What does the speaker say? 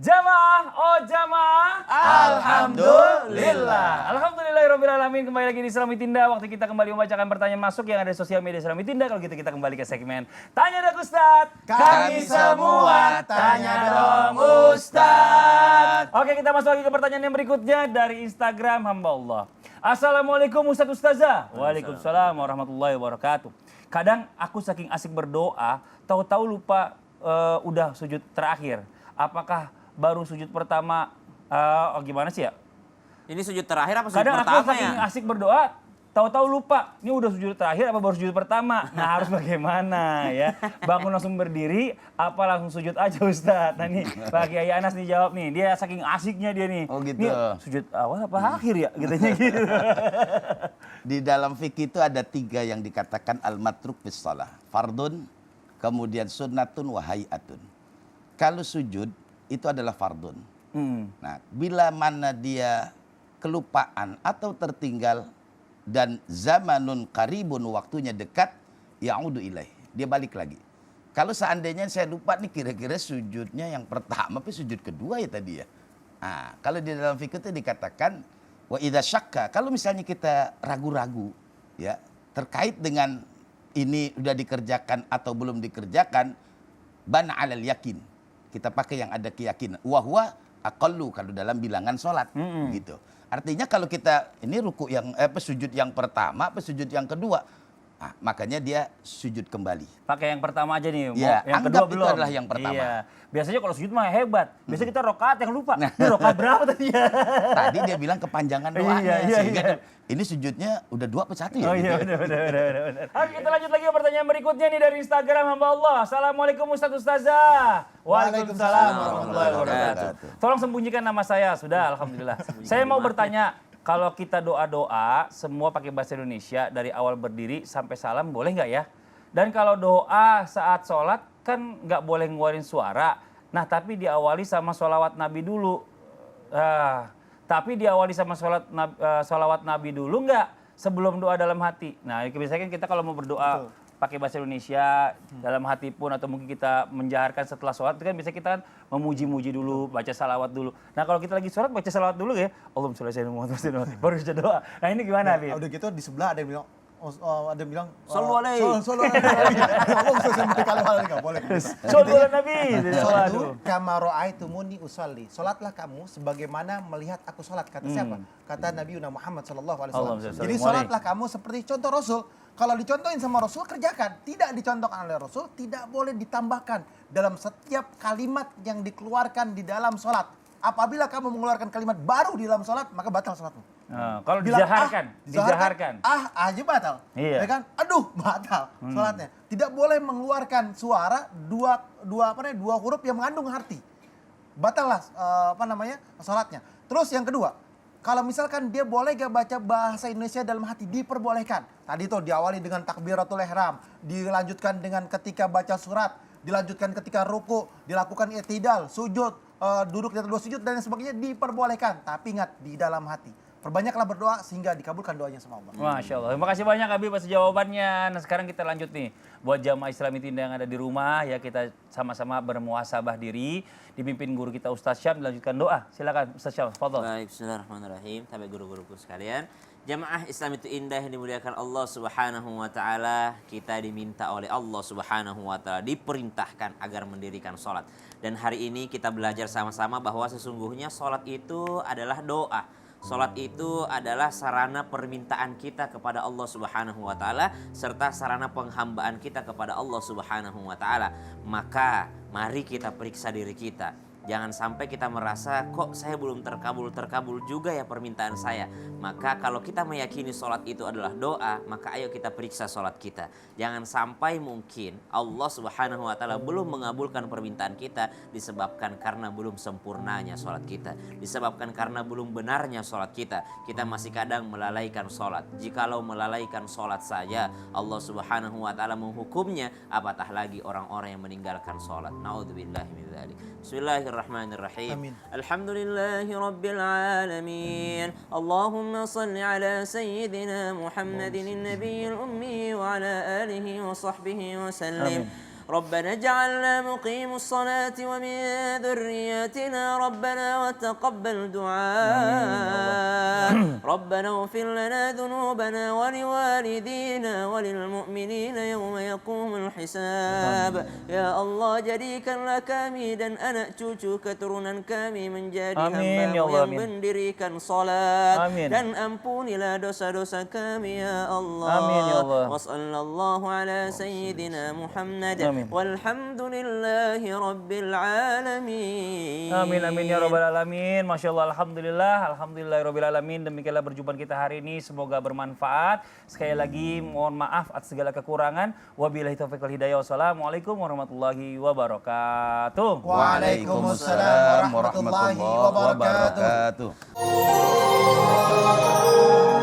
Jamaah, oh jamaah. Alhamdulillah. Alhamdulillahirrahmanirrahim. Kembali lagi di Selami Tinda. Waktu kita kembali membacakan pertanyaan masuk yang ada di sosial media Selami Tinda. Kalau gitu kita kembali ke segmen Tanya Dong Ustadz. Kami semua tanya dong Ustadz. Oke, kita masuk lagi ke pertanyaan yang berikutnya dari Instagram hamba Allah. Assalamualaikum Ustadz Ustazah. Waalaikumsalam warahmatullahi wabarakatuh. Kadang aku saking asik berdoa, tahu-tahu lupa udah sujud terakhir. Apakah baru sujud pertama, gimana sih ya? Ini sujud terakhir apa sujud Kadang pertama aku saking ya? asik berdoa, tahu-tahu lupa. Ini udah sujud terakhir apa baru sujud pertama? Nah harus bagaimana ya? Bangun langsung berdiri, apa langsung sujud aja Ustadz? Nah nih, Pak Kiai Anas nih jawab nih. Dia saking asiknya dia nih. Oh gitu. Nih, sujud awal apa akhir ya? Gitunya gitu. Di dalam fikih itu ada 3 yang dikatakan al-matruk fis shalah. Fardun, kemudian sunnatun wa hayatun. Kalau sujud itu adalah fardun. Nah, bila mana dia kelupaan atau tertinggal dan zamanun qaribun, waktunya dekat, ya'udu ilaih, dia balik lagi. Kalau seandainya saya lupa nih kira-kira sujudnya yang pertama apa sujud kedua ya tadi ya. Nah, kalau di dalam fikih itu dikatakan wa idza syakka, kalau misalnya kita ragu-ragu ya terkait dengan ini udah dikerjakan atau belum dikerjakan, bana alal yakin. Kita pakai yang ada keyakinan. Wahwa aqallu kalau dalam bilangan sholat gitu. Artinya kalau kita ini ruku yang sujud yang pertama apa sujud yang kedua, nah, makanya dia sujud kembali. Pakai yang pertama aja nih, Ya, yang anggap kedua itu belum. adalah yang pertama. Iya. Biasanya kalau sujud mah hebat. Biasanya kita rokaat yang lupa. Ini rokaat berapa tadi ya? Tadi dia bilang kepanjangan doanya Iya, sehingga iya. ini sujudnya udah 2 apa 1 ya? Oh iya, gitu. benar. Oke, kita lanjut lagi ke pertanyaan berikutnya nih dari Instagram hamba Allah. Assalamualaikum Ustadz Ustazah. Waalaikumsalam warahmatullahi wabarakatuh. Tolong sembunyikan nama saya, sudah alhamdulillah. Saya mau bertanya, kalau kita doa-doa semua pakai bahasa Indonesia dari awal berdiri sampai salam boleh nggak ya? Dan kalau doa saat sholat kan nggak boleh ngeluarin suara. Nah tapi diawali sama sholawat Nabi dulu. Tapi diawali sama sholawat Nabi dulu nggak sebelum doa dalam hati. Nah biasanya kan kita kalau mau berdoa pakai bahasa Indonesia dalam hati pun atau mungkin kita menjaharkan setelah sholat itu kan biasanya kita kan memuji-muji dulu, baca salawat dulu. Nah kalau kita lagi sholat baca salawat dulu ya, Allahumma sholli ala Muhammad baru bisa doa. Nah ini gimana Habib? Udah gitu di sebelah ada yang bilang ada yang bilang Sallu alaihi. Sallu alaihi. Ngomong sesuai kali hal enggak boleh. Sallu ala Nabi. Sallu kama ra'aitumuni usalli. Salatlah kamu sebagaimana melihat aku salat. Kata siapa? Kata Nabi Muhammad sallallahu alaihi wasallam. Jadi salatlah kamu seperti contoh Rasul. Kalau dicontohin sama Rasul kerjakan. Tidak dicontohkan oleh Rasul, tidak boleh ditambahkan dalam setiap kalimat yang dikeluarkan di dalam salat. Apabila kamu mengeluarkan kalimat baru di dalam salat, maka batal salatmu. Kalau Bilang, dijaharkan. Aja batal. Iya. Ya kan? Aduh, batal salatnya. Tidak boleh mengeluarkan suara dua huruf yang mengandung arti. Batal lah salatnya. Terus yang kedua, kalau misalkan dia boleh gak baca bahasa Indonesia dalam hati, diperbolehkan. Tadi tuh diawali dengan takbiratul ihram, dilanjutkan dengan ketika baca surat, dilanjutkan ketika ruku, dilakukan i'tidal, sujud, duduk di atas 2 sujud dan sebagainya diperbolehkan. Tapi ingat di dalam hati. Perbanyaklah berdoa sehingga dikabulkan doanya sama Allah. Masya Allah. Terima kasih banyak Habib atas jawabannya. Nah sekarang kita lanjut nih. Buat jamaah Islami Tinda yang ada di rumah ya kita sama-sama bermuhasabah diri. Dipimpin guru kita Ustaz Syam dilanjutkan doa. Silakan Ustaz Syam. Fadhol. Baik, bismillahirrahmanirrahim. Sampai guru-guruku sekalian. Jamaah Islam itu indah yang dimuliakan Allah Subhanahu wa taala. Kita diminta oleh Allah Subhanahu wa taala diperintahkan agar mendirikan salat. Dan hari ini kita belajar sama-sama bahwa sesungguhnya salat itu adalah doa. Salat itu adalah sarana permintaan kita kepada Allah Subhanahu wa taala serta sarana penghambaan kita kepada Allah Subhanahu wa taala. Maka mari kita periksa diri kita. Jangan sampai kita merasa kok saya belum terkabul juga ya permintaan saya. Maka kalau kita meyakini sholat itu adalah doa, maka ayo kita periksa sholat kita. Jangan sampai mungkin Allah Subhanahu wa taala belum mengabulkan permintaan kita disebabkan karena belum sempurnanya sholat kita, disebabkan karena belum benarnya sholat kita. Kita masih kadang melalaikan sholat. Jikalau melalaikan sholat saja Allah Subhanahu wa taala menghukumnya, apatah lagi orang-orang yang meninggalkan sholat. Naudzubillahi min dzalik. Bismillahirrahmanirrahim. Amin. Alhamdulillahi rabbil alamin. Allahumma salli ala sayyidina Muhammadin nabiyil ummi wa ala alihi wa sahbihi wa sallim. ربنا اجعلنا مقيم الصلاة ومن ذريتنا ربنا وتقبل دعاء ربنا اغفر لنا ذنوبنا ولوالدينا وللمؤمنين يوم يقوم الحساب. Ya Allah, jadikanlah kami dan anak cucu keturunan kami menjadi Amin, ya hamba-Mu Allah, yang amin. mendirikan salat. Amin. Dan ampunilah dosa-dosa kami ya Allah. Amin, ya Allah. Wa sallallahu ala sayyidina Muhammad. Amin. Walhamdulillahi rabbil alamin. Amin amin ya rabbal alamin. Masya Allah, alhamdulillah rabbil alamin. Demikianlah perjumpaan kita hari ini, semoga bermanfaat. Sekali lagi mohon maaf atas segala kekurangan. Wabillahi taufiq wal hidayah. Wassalamualaikum warahmatullahi wabarakatuh. Waalaikumsalam warahmatullahi wabarakatuh. wabarakatuh.